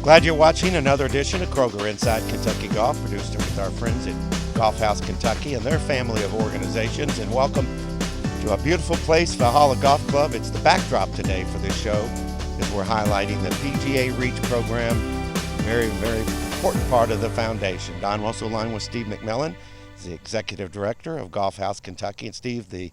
Glad you're watching another edition of Kroger Inside Kentucky Golf, produced with our friends at Golf House Kentucky and their family of organizations. And welcome to a beautiful place, Valhalla Golf Club. It's the backdrop today for this show as we're highlighting the PGA Reach program, very, very important part of the foundation. Don Russell line with Steve McMillan, the executive director of Golf House Kentucky. And Steve, the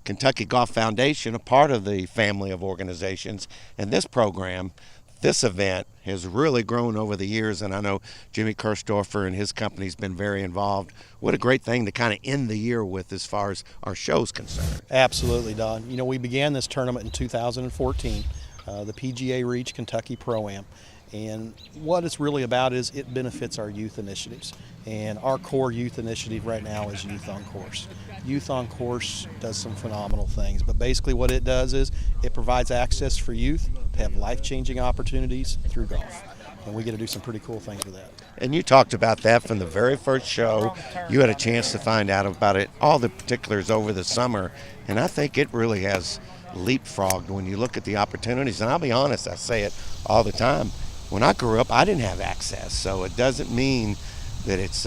Kentucky Golf Foundation, a part of the family of organizations. And this program, this event has really grown over the years, and I know Jimmy Kirchdorfer and his company's been very involved. What a great thing to kind of end the year with as far as our show's concerned. Absolutely, Don. You know, we began this tournament in 2014, the PGA Reach Kentucky Pro-Am. And what it's really about is it benefits our youth initiatives. And our core youth initiative right now is Youth on Course. Youth on Course does some phenomenal things, but basically what it does is it provides access for youth to have life-changing opportunities through golf. And we get to do some pretty cool things with that. And you talked about that from the very first show. You had a chance to find out about it, all the particulars over the summer, and I think it really has leapfrogged when you look at the opportunities. And I'll be honest, I say it all the time. When I grew up, I didn't have access, so it doesn't mean that it's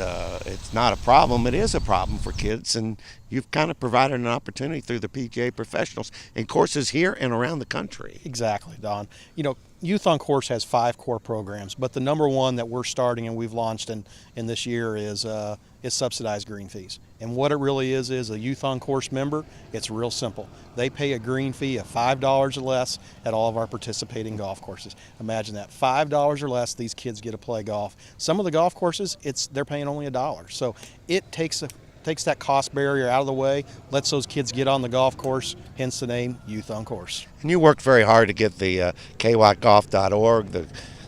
not a problem. It is a problem for kids, and you've kind of provided an opportunity through the PGA professionals in courses here and around the country. Exactly, Don. You know, Youth on Course has 5 core programs, but the number one that we're starting and we've launched in this year is subsidized green fees. And what it really is a Youth on Course member. It's real simple. They pay a green fee of $5 or less at all of our participating golf courses. Imagine that, $5 or less, these kids get to play golf. Some of the golf courses, they're paying only $1. So it takes that cost barrier out of the way, lets those kids get on the golf course, hence the name Youth on Course. And you worked very hard to get the kygolf.org, the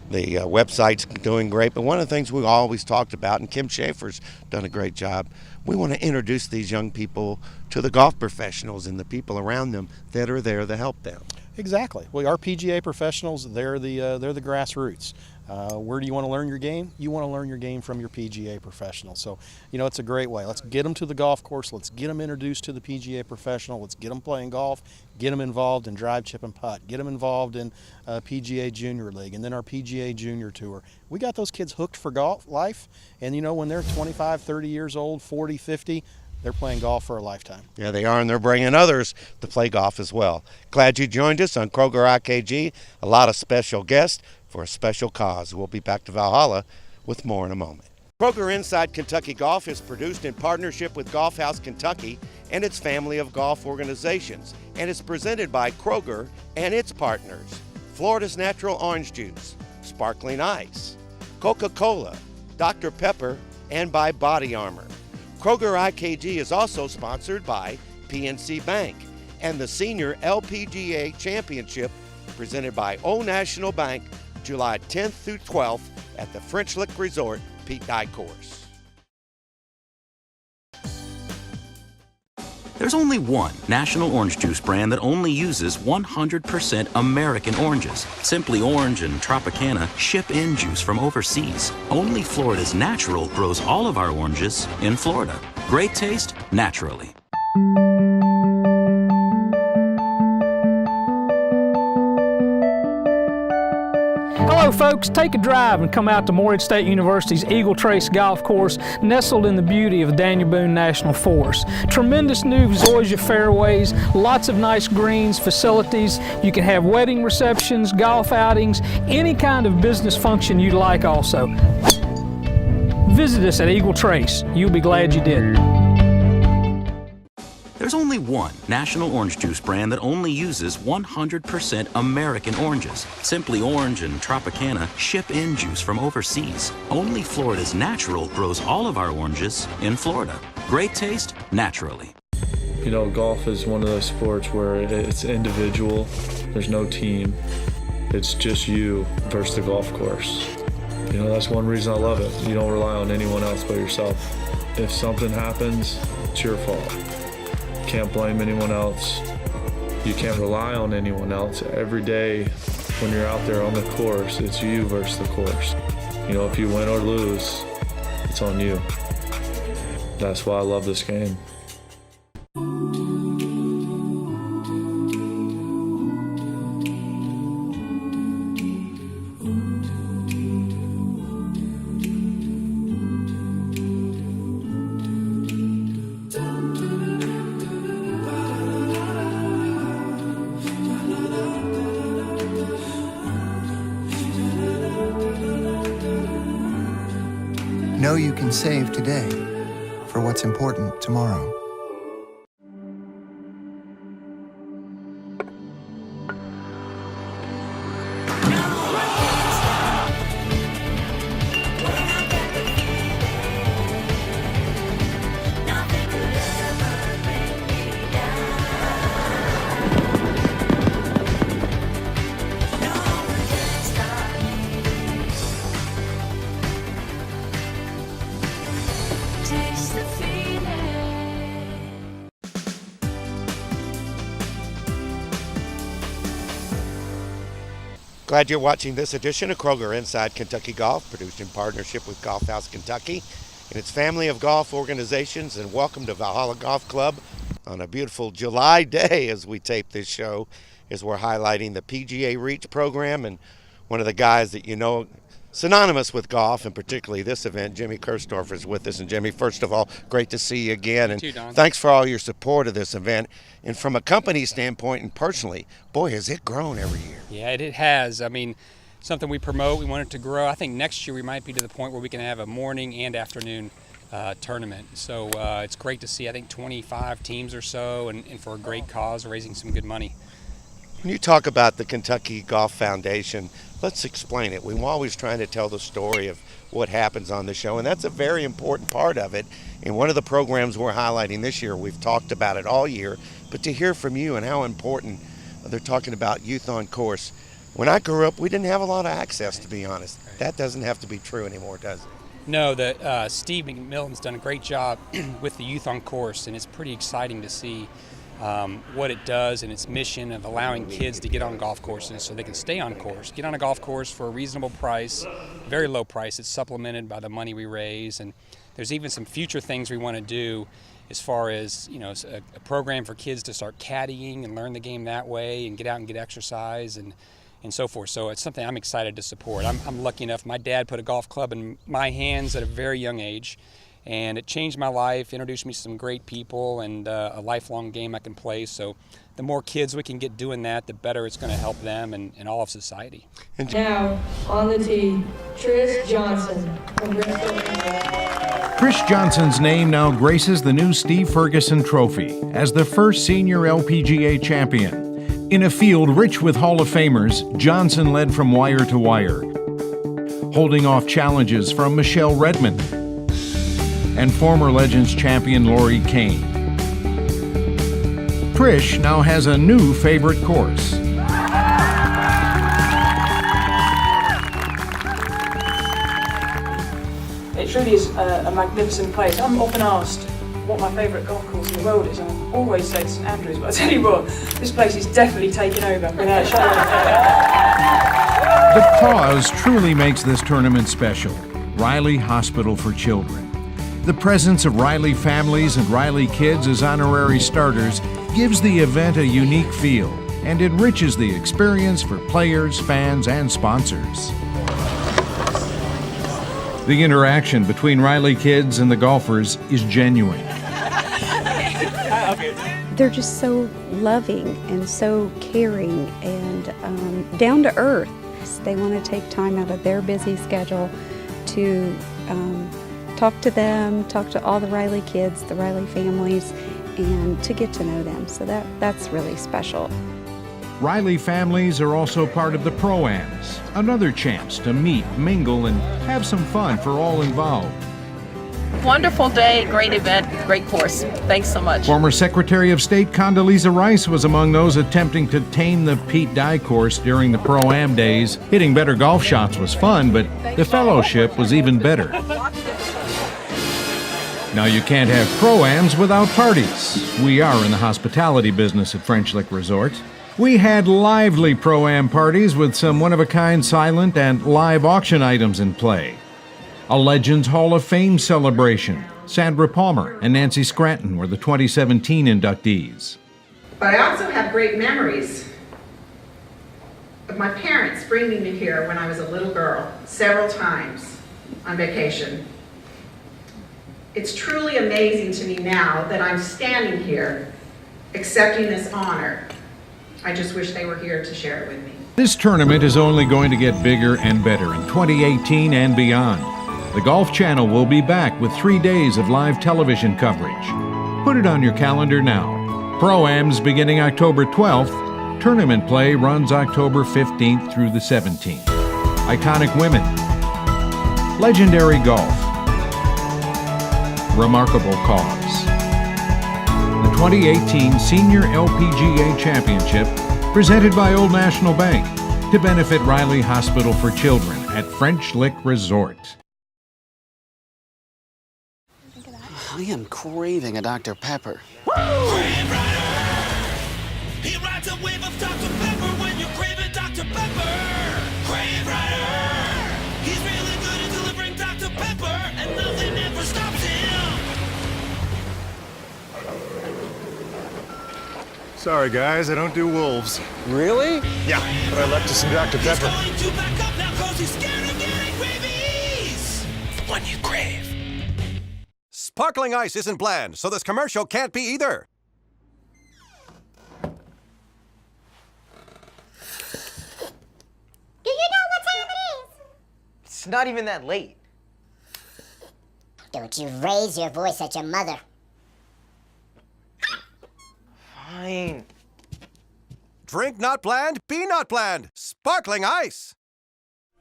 website's doing great, but one of the things we always talked about, and Kim Schaefer's done a great job, we want to introduce these young people to the golf professionals and the people around them that are there to help them. Exactly. Well, our PGA professionals, they're the grassroots. Where do you want to learn your game? You want to learn your game from your PGA professional. So, you know, it's a great way. Let's get them to the golf course. Let's get them introduced to the PGA professional. Let's get them playing golf. Get them involved in drive, chip, and putt. Get them involved in PGA Junior League and then our PGA Junior Tour. We got those kids hooked for golf life. And, you know, when they're 25, 30 years old, 40, 50, they're playing golf for a lifetime. Yeah, they are, and they're bringing others to play golf as well. Glad you joined us on Kroger IKG. A lot of special guests for a special cause. We'll be back to Valhalla with more in a moment. Kroger Inside Kentucky Golf is produced in partnership with Golf House Kentucky and its family of golf organizations, and is presented by Kroger and its partners: Florida's Natural Orange Juice, Sparkling Ice, Coca-Cola, Dr. Pepper, and by Body Armor. Kroger IKG is also sponsored by PNC Bank and the Senior LPGA Championship presented by Old National Bank, July 10th through 12th at the French Lick Resort, Pete Dye Course. There's only one national orange juice brand that only uses 100% American oranges. Simply Orange and Tropicana ship in juice from overseas. Only Florida's Natural grows all of our oranges in Florida. Great taste, naturally. Hello folks, take a drive and come out to Morehead State University's Eagle Trace Golf Course, nestled in the beauty of Daniel Boone National Forest. Tremendous new zoysia fairways, lots of nice greens, facilities. You can have wedding receptions, golf outings, any kind of business function you'd like also. Visit us at Eagle Trace. You'll be glad you did. There's only one national orange juice brand that only uses 100% American oranges. Simply Orange and Tropicana ship in juice from overseas. Only Florida's Natural grows all of our oranges in Florida. Great taste, naturally. You know, golf is one of those sports where it's individual. There's no team. It's just you versus the golf course. You know, that's one reason I love it. You don't rely on anyone else but yourself. If something happens, it's your fault. Can't blame anyone else. You can't rely on anyone else. Every day when you're out there on the course, it's you versus the course. You know, if you win or lose, it's on you. That's why I love this game. Know you can save today for what's important tomorrow. Glad you're watching this edition of Kroger Inside Kentucky Golf, produced in partnership with Golf House Kentucky and its family of golf organizations. And welcome to Valhalla Golf Club on a beautiful July day as we tape this show, as we're highlighting the PGA Reach program. And one of the guys that you know, synonymous with golf, and particularly this event, Jimmy Kerstorf, is with us. And Jimmy, first of all, great to see you again. And thanks for all your support of this event. And from a company standpoint and personally, boy, has it grown every year. Yeah, it has. I mean, something we promote, we want it to grow. I think next year we might be to the point where we can have a morning and afternoon tournament. So it's great to see, I think, 25 teams or so, and for a great cause, raising some good money. When you talk about the Kentucky Golf Foundation, let's explain it. We're always trying to tell the story of what happens on the show, and that's a very important part of it. And one of the programs we're highlighting this year, we've talked about it all year, but to hear from you and how important they're talking about Youth on Course. When I grew up, we didn't have a lot of access, to be honest. That doesn't have to be true anymore, does it? No, Steve McMilton's done a great job with the Youth on Course, and it's pretty exciting to see what it does and its mission of allowing kids to get on golf courses so they can stay on course, get on a golf course for a reasonable price, very low price. It's supplemented by the money we raise, and there's even some future things we want to do as far as, you know, a program for kids to start caddying and learn the game that way and get out and get exercise and so forth. So it's something I'm excited to support. I'm lucky enough, my dad put a golf club in my hands at a very young age, and it changed my life, introduced me to some great people, and a lifelong game I can play. So the more kids we can get doing that, the better it's going to help them and all of society. Now, on the tee, Trish Johnson from Bristol, England. Trish Johnson's name now graces the new Steve Ferguson Trophy as the first senior LPGA champion. In a field rich with Hall of Famers, Johnson led from wire to wire, holding off challenges from Michelle Redmond and former Legends champion Lori Kane. Trish now has a new favorite course. It truly is a magnificent place. I'm often asked what my favourite golf course in the world is, and I always say St Andrews, but I tell you what, this place is definitely taken over without a shadow of a doubt. The cause truly makes this tournament special. Riley Hospital for Children. The presence of Riley families and Riley kids as honorary starters gives the event a unique feel and enriches the experience for players, fans, and sponsors. The interaction between Riley kids and the golfers is genuine. They're just so loving and so caring and down to earth. They want to take time out of their busy schedule to talk to them, talk to all the Riley kids, the Riley families, and to get to know them. So that's really special. Riley families are also part of the Pro-Ams, another chance to meet, mingle, and have some fun for all involved. Wonderful day, great event, great course. Thanks so much. Former Secretary of State Condoleezza Rice was among those attempting to tame the Pete Dye course during the Pro-Am days. Hitting better golf shots was fun, but the fellowship was even better. Now, you can't have Pro-Ams without parties. We are in the hospitality business at French Lick Resort. We had lively Pro-Am parties with some one-of-a-kind silent and live auction items in play. A Legends Hall of Fame celebration. Sandra Palmer and Nancy Scranton were the 2017 inductees. But I also have great memories of my parents bringing me here when I was a little girl, several times on vacation. It's truly amazing to me now that I'm standing here accepting this honor. I just wish they were here to share it with me. This tournament is only going to get bigger and better in 2018 and beyond. The Golf Channel will be back with 3 days of live television coverage. Put it on your calendar now. Pro-Ams beginning October 12th. Tournament play runs October 15th through the 17th. Iconic women. Legendary golf. Remarkable cause. The 2018 Senior LPGA Championship, presented by Old National Bank, to benefit Riley Hospital for Children at French Lick Resort. I am craving a Dr. Pepper. Crave Rider! He rides a wave of Dr. Pepper when you crave it, Dr. Pepper! Crave Rider! He's really good at delivering Dr. Pepper, and nothing ever stops him! Sorry, guys, I don't do wolves. Really? Yeah, but I left us some Dr. Pepper. He's going to back up now because he's scared of getting rabies! The one you crave. Sparkling ice isn't bland, so this commercial can't be either. Do you know what time it is? It's not even that late. Don't you raise your voice at your mother. Fine. Drink not bland, be not bland. Sparkling ice.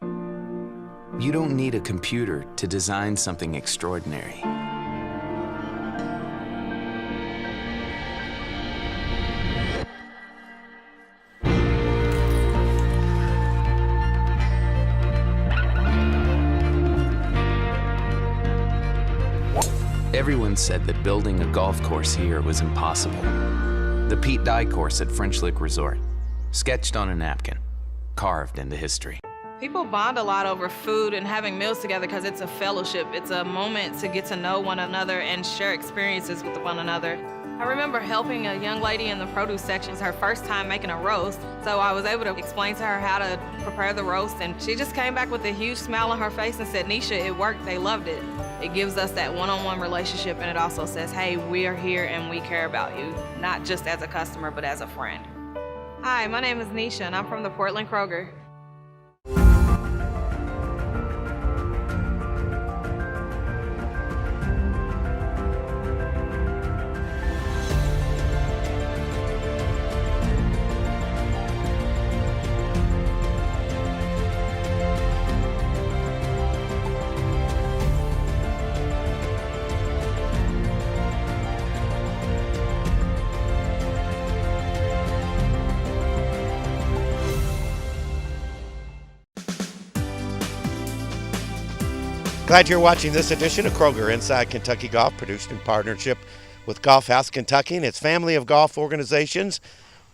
You don't need a computer to design something extraordinary. Everyone said that building a golf course here was impossible. The Pete Dye course at French Lick Resort, sketched on a napkin, carved into history. People bond a lot over food and having meals together because it's a fellowship. It's a moment to get to know one another and share experiences with one another. I remember helping a young lady in the produce section. It's her first time making a roast, so I was able to explain to her how to prepare the roast, and she just came back with a huge smile on her face and said, Nisha, it worked, they loved it. It gives us that one-on-one relationship, and it also says, hey, we are here and we care about you, not just as a customer, but as a friend. Hi, my name is Nisha, and I'm from the Portland Kroger. Glad you're watching this edition of Kroger Inside Kentucky Golf, produced in partnership with Golf House Kentucky and its family of golf organizations.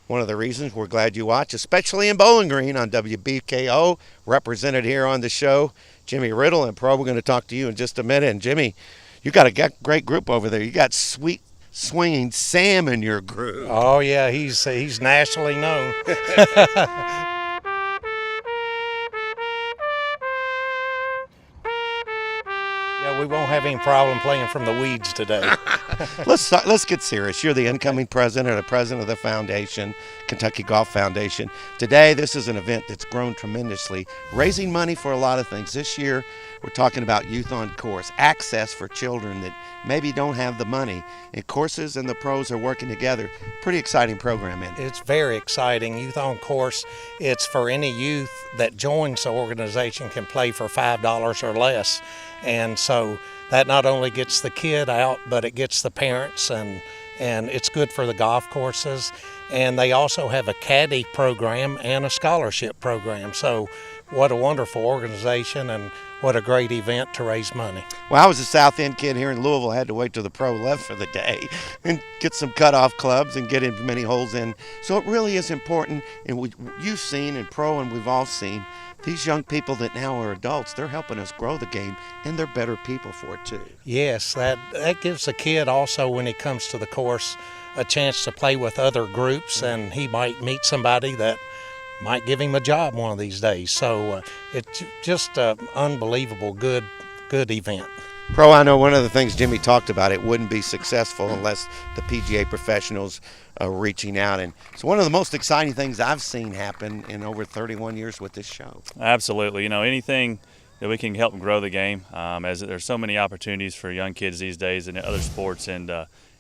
One of the reasons we're glad you watch, especially in Bowling Green on WBKO, represented here on the show, Jimmy Riddle. And Pro, we're going to talk to you in just a minute. And Jimmy, you got a great group over there. You got Sweet Swinging Sam in your group. Oh yeah, he's nationally known. Yeah, we won't have any problem playing from the weeds today. Let's get serious. You're the incoming president or the president of the foundation, Kentucky Golf Foundation. Today, this is an event that's grown tremendously, raising money for a lot of things. This year, we're talking about Youth on Course, access for children that maybe don't have the money. And courses and the pros are working together. Pretty exciting program, isn't it? It's very exciting. Youth on Course, it's for any youth that joins the organization can play for $5 or less. And so that not only gets the kid out, but it gets the parents, and it's good for the golf courses. And they also have a caddy program and a scholarship program. So what a wonderful organization and what a great event to raise money. Well, I was a South End kid here in Louisville. I had to wait till the pro left for the day and get some cutoff clubs and get as many holes in. So it really is important, and you've seen, and Pro, and we've all seen, these young people that now are adults, they're helping us grow the game, and they're better people for it too. Yes, that gives the kid also, when he comes to the course, a chance to play with other groups, and he might meet somebody that might give him a job one of these days. So it's just an unbelievable good event. Pro, I know one of the things Jimmy talked about, it wouldn't be successful unless the PGA professionals are reaching out. And it's one of the most exciting things I've seen happen in over 31 years with this show. Absolutely. You know, anything that we can help grow the game, as there's so many opportunities for young kids these days in other sports, and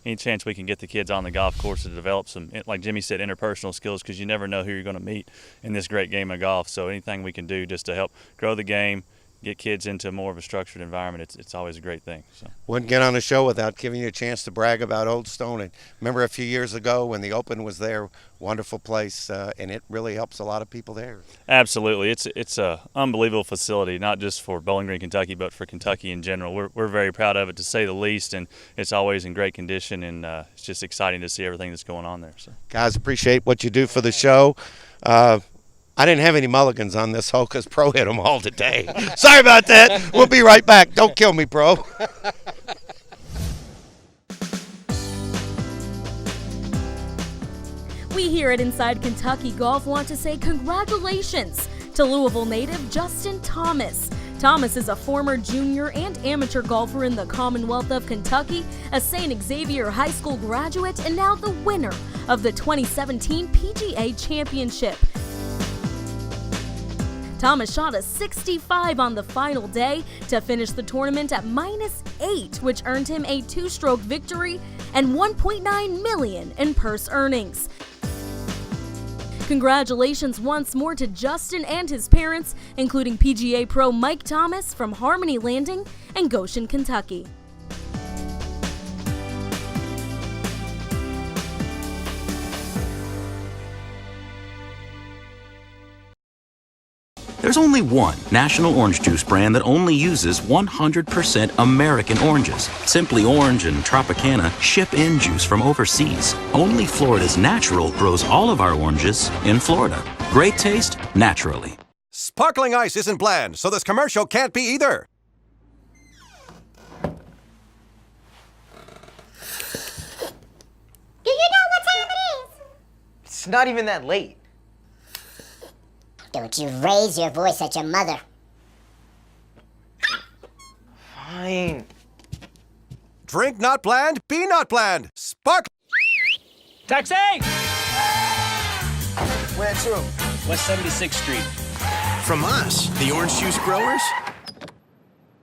any chance we can get the kids on the golf course to develop some, like Jimmy said, interpersonal skills, because you never know who you're going to meet in this great game of golf. So anything we can do just to help grow the game, get kids into more of a structured environment, it's always a great thing. So. Wouldn't get on the show without giving you a chance to brag about Old Stone. And remember a few years ago when the Open was there, wonderful place, and it really helps a lot of people there. Absolutely. It's a unbelievable facility, not just for Bowling Green, Kentucky, but for Kentucky in general. We're very proud of it, to say the least, and it's always in great condition, and it's just exciting to see everything that's going on there. So. Guys, appreciate what you do for the show. I didn't have any mulligans on this hole because Pro hit them all today. Sorry about that. We'll be right back. Don't kill me, Pro. We here at Inside Kentucky Golf want to say congratulations to Louisville native Justin Thomas. Thomas is a former junior and amateur golfer in the Commonwealth of Kentucky, a St. Xavier High School graduate, and now the winner of the 2017 PGA Championship. Thomas shot a 65 on the final day to finish the tournament at -8, which earned him a 2-stroke victory and $1.9 million in purse earnings. Congratulations once more to Justin and his parents, including PGA pro Mike Thomas from Harmony Landing and Goshen, Kentucky. There's only one National Orange Juice brand that only uses 100% American oranges. Simply Orange and Tropicana ship in juice from overseas. Only Florida's Natural grows all of our oranges in Florida. Great taste, naturally. Sparkling ice isn't bland, so this commercial can't be either. Do you know what time it is? It's not even that late. Don't you raise your voice at your mother. Fine. Drink not bland, be not bland. Spark. Taxi! Where to? West 76th Street. From us, the orange juice growers,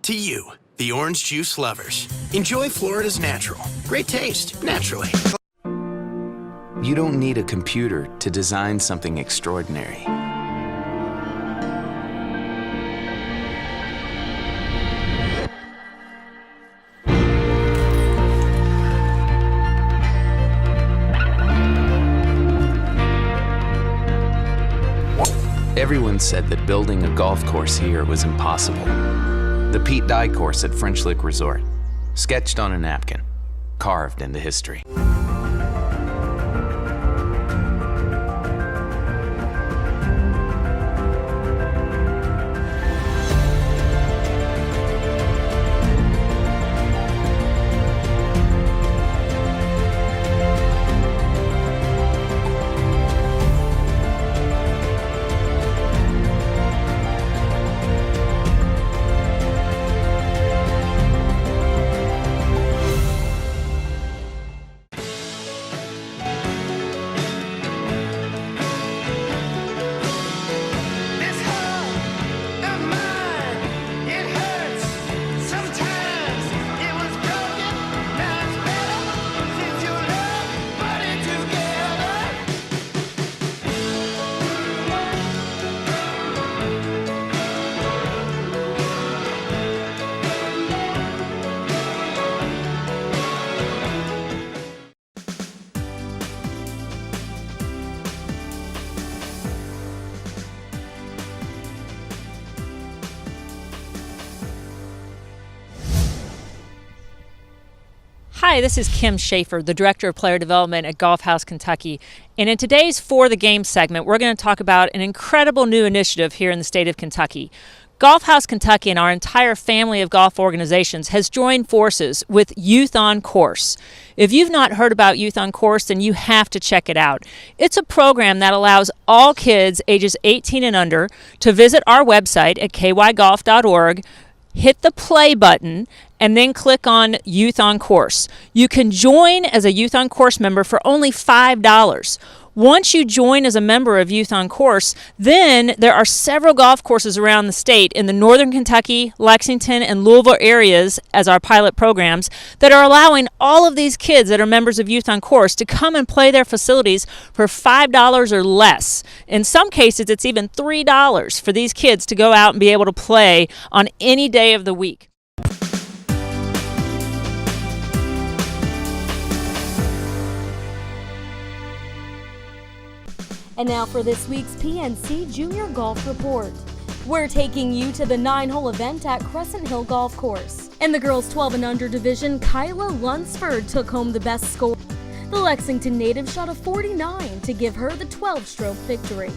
to you, the orange juice lovers. Enjoy Florida's natural. Great taste, naturally. You don't need a computer to design something extraordinary. Everyone said that building a golf course here was impossible. The Pete Dye course at French Lick Resort, sketched on a napkin, carved into history. Hi, this is Kim Schaefer, the Director of Player Development at Golf House Kentucky. And in today's For the Game segment, we're going to talk about an incredible new initiative here in the state of Kentucky. Golf House Kentucky and our entire family of golf organizations has joined forces with Youth on Course. If you've not heard about Youth on Course, then you have to check it out. It's a program that allows all kids ages 18 and under to visit our website at kygolf.org, hit the play button, and then click on Youth on Course. You can join as a Youth on Course member for only $5. Once you join as a member of Youth on Course, then there are several golf courses around the state in the northern Kentucky, Lexington, and Louisville areas as our pilot programs that are allowing all of these kids that are members of Youth on Course to come and play their facilities for $5 or less. In some cases, it's even $3 for these kids to go out and be able to play on any day of the week. And now for this week's PNC Junior Golf Report. We're taking you to the 9-hole event at Crescent Hill Golf Course. In the girls 12 and under division, Kyla Lunsford took home the best score. The Lexington native shot a 49 to give her the 12-stroke victory.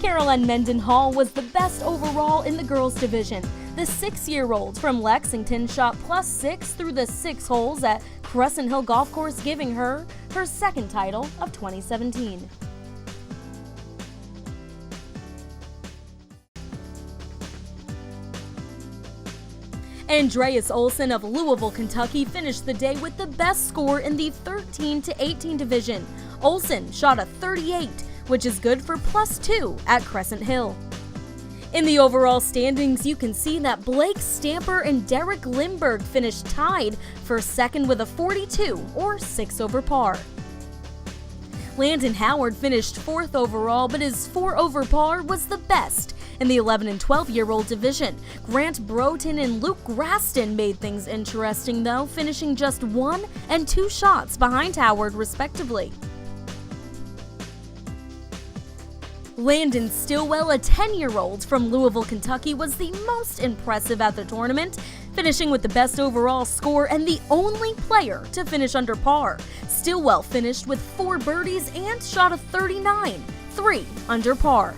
Carolyn Mendenhall was the best overall in the girls division. The 6-year-old from Lexington shot +6 through the 6 holes at Crescent Hill Golf Course, giving her her second title of 2017. Andreas Olson of Louisville, Kentucky finished the day with the best score in the 13 to 18 division. Olson shot a 38, which is good for +2 at Crescent Hill. In the overall standings, you can see that Blake Stamper and Derek Lindbergh finished tied for second with a 42, or 6 over par. Landon Howard finished 4th overall, but his 4 over par was the best. In the 11 and 12-year-old division, Grant Broughton and Luke Graston made things interesting though, finishing just 1 and 2 shots behind Howard respectively. Landon Stillwell, a 10-year-old from Louisville, Kentucky, was the most impressive at the tournament, finishing with the best overall score and the only player to finish under par. Stillwell finished with 4 birdies and shot a 39, 3 under par.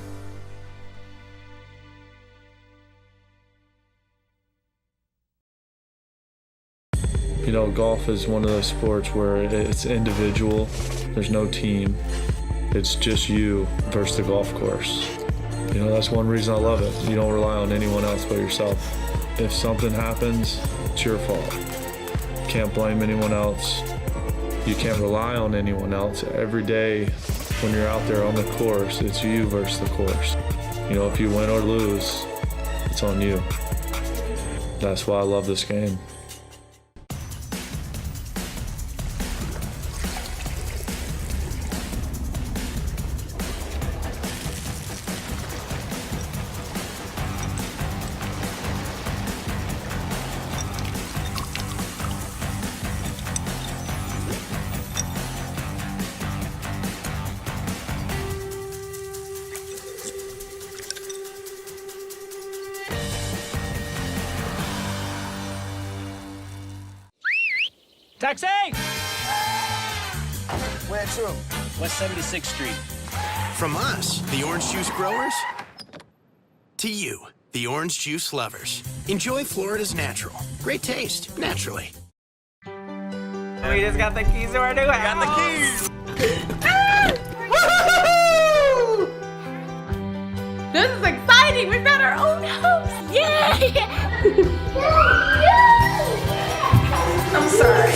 You know, golf is one of those sports where it's individual, there's no team. It's just you versus the golf course. You know, that's one reason I love it. You don't rely on anyone else but yourself. If something happens, it's your fault. You can't blame anyone else. You can't rely on anyone else. Every day when you're out there on the course, it's you versus the course. You know, if you win or lose, it's on you. That's why I love this game. Taxi! Where to? West 76th Street. From us, the orange juice growers, to you, the orange juice lovers. Enjoy Florida's natural. Great taste, naturally. We just got the keys to our new house. Got the keys. This is exciting! We've got our own house! Yay! I'm sorry.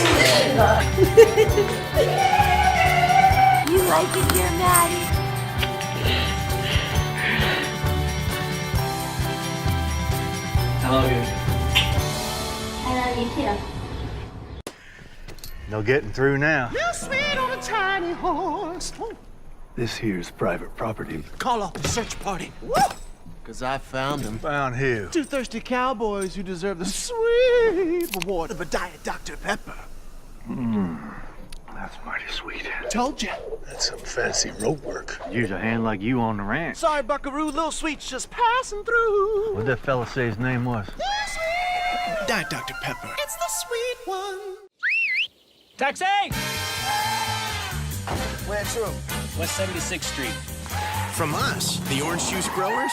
You like it here, Maddie? I love you. I love you too. No getting through now. Real sweet on a tiny horse. This here's private property. Call off the search party. Because I found him. Found who? 2 thirsty cowboys who deserve the sweet reward of a Diet Dr. Pepper. That's mighty sweet. Told ya. That's some fancy rope work. Use a hand like you on the ranch. Sorry, Buckaroo, Little Sweet's just passing through. What'd that fella say his name was? Diet Dr. Pepper. It's the sweet one. Taxi! Where to? West 76th Street. From us, the orange juice growers,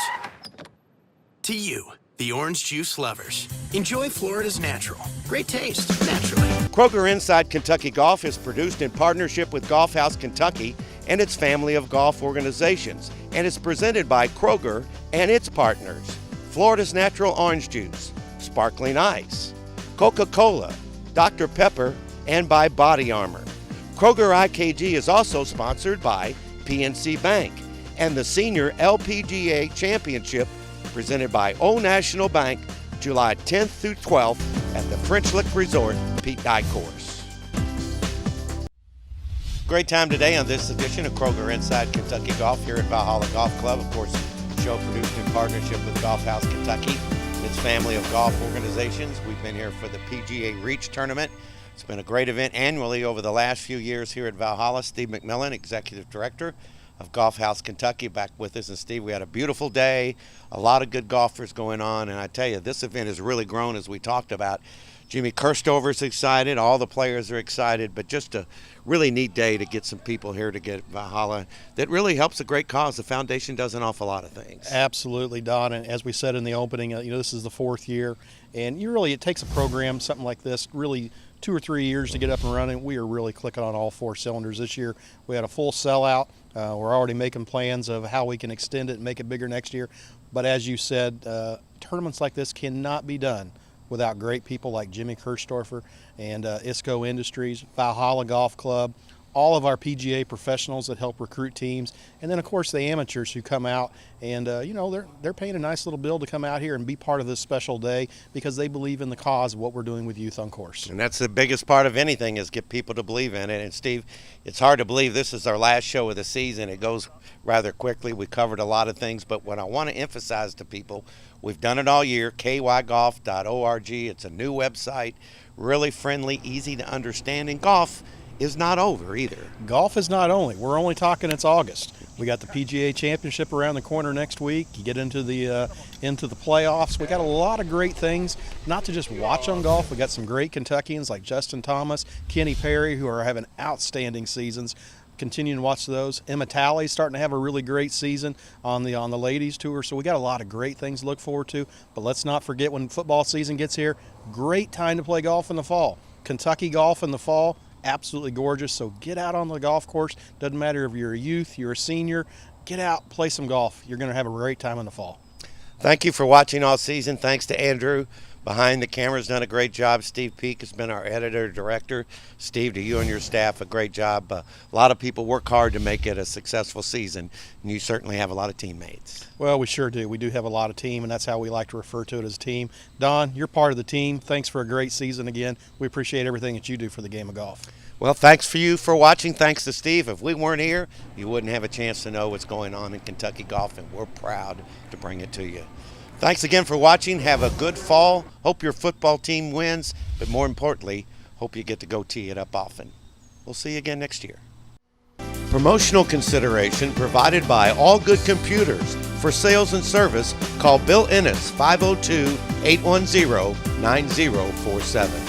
to you, the orange juice lovers. Enjoy Florida's natural. Great taste, naturally. Kroger Inside Kentucky Golf is produced in partnership with Golf House Kentucky and its family of golf organizations, and is presented by Kroger and its partners: Florida's Natural Orange Juice, Sparkling Ice, Coca-Cola, Dr. Pepper, and by Body Armor. Kroger IKG is also sponsored by PNC Bank and the Senior LPGA Championship presented by Old National Bank, July 10th through 12th at the French Lick Resort, Pete Dye Course. Great time today on this edition of Kroger Inside Kentucky Golf here at Valhalla Golf Club. Of course, the show produced in partnership with Golf House Kentucky, its family of golf organizations. We've been here for the PGA Reach Tournament. It's been a great event annually over the last few years here at Valhalla. Steve McMillan, Executive Director of Golf House Kentucky, back with us. And Steve, we had a beautiful day, a lot of good golfers going on, and I tell you, this event has really grown as we talked about. Jimmy Kirstover's excited, all the players are excited, but just a really neat day to get some people here to get Valhalla that really helps a great cause. The foundation does an awful lot of things. Absolutely, Don, and as we said in the opening, this is the 4th year, and it takes a program, something like this, really 2 or 3 years to get up and running. We are really clicking on all 4 cylinders this year. We had a full sellout. We're already making plans of how we can extend it and make it bigger next year. But as you said, tournaments like this cannot be done without great people like Jimmy Kirstover and ISCO Industries, Valhalla Golf Club, all of our PGA professionals that help recruit teams, and then of course the amateurs who come out and they're paying a nice little bill to come out here and be part of this special day because they believe in the cause of what we're doing with Youth on Course. And that's the biggest part of anything, is get people to believe in it. And Steve, it's hard to believe this is our last show of the season. It goes rather quickly. We covered a lot of things, but what I want to emphasize to people, we've done it all year, kygolf.org. It's a new website, really friendly, easy to understand, and golf is not over either. Golf is not only. We're only talking it's August. We got the PGA Championship around the corner next week. You get into the playoffs. We got a lot of great things, not to just watch on golf. We got some great Kentuckians like Justin Thomas, Kenny Perry, who are having outstanding seasons. Continuing to watch those. Emma Talley's starting to have a really great season on the ladies tour. So we got a lot of great things to look forward to. But let's not forget, when football season gets here, great time to play golf in the fall. Kentucky golf in the fall, absolutely gorgeous. So get out on the golf course. Doesn't matter if you're a youth, you're a senior, get out, play some golf. You're going to have a great time in the fall. Thank you for watching all season. Thanks to Andrew behind the camera, has done a great job. Steve Peak has been our editor-director. Steve, to you and your staff, a great job. A lot of people work hard to make it a successful season, and you certainly have a lot of teammates. Well, we sure do. We do have a lot of team, and that's how we like to refer to it as a team. Don, you're part of the team. Thanks for a great season again. We appreciate everything that you do for the game of golf. Well, thanks for you for watching. Thanks to Steve. If we weren't here, you wouldn't have a chance to know what's going on in Kentucky golf, and we're proud to bring it to you. Thanks again for watching. Have a good fall. Hope your football team wins, but more importantly, hope you get to go tee it up often. We'll see you again next year. Promotional consideration provided by All Good Computers. For sales and service, call Bill Ennis, 502-810-9047.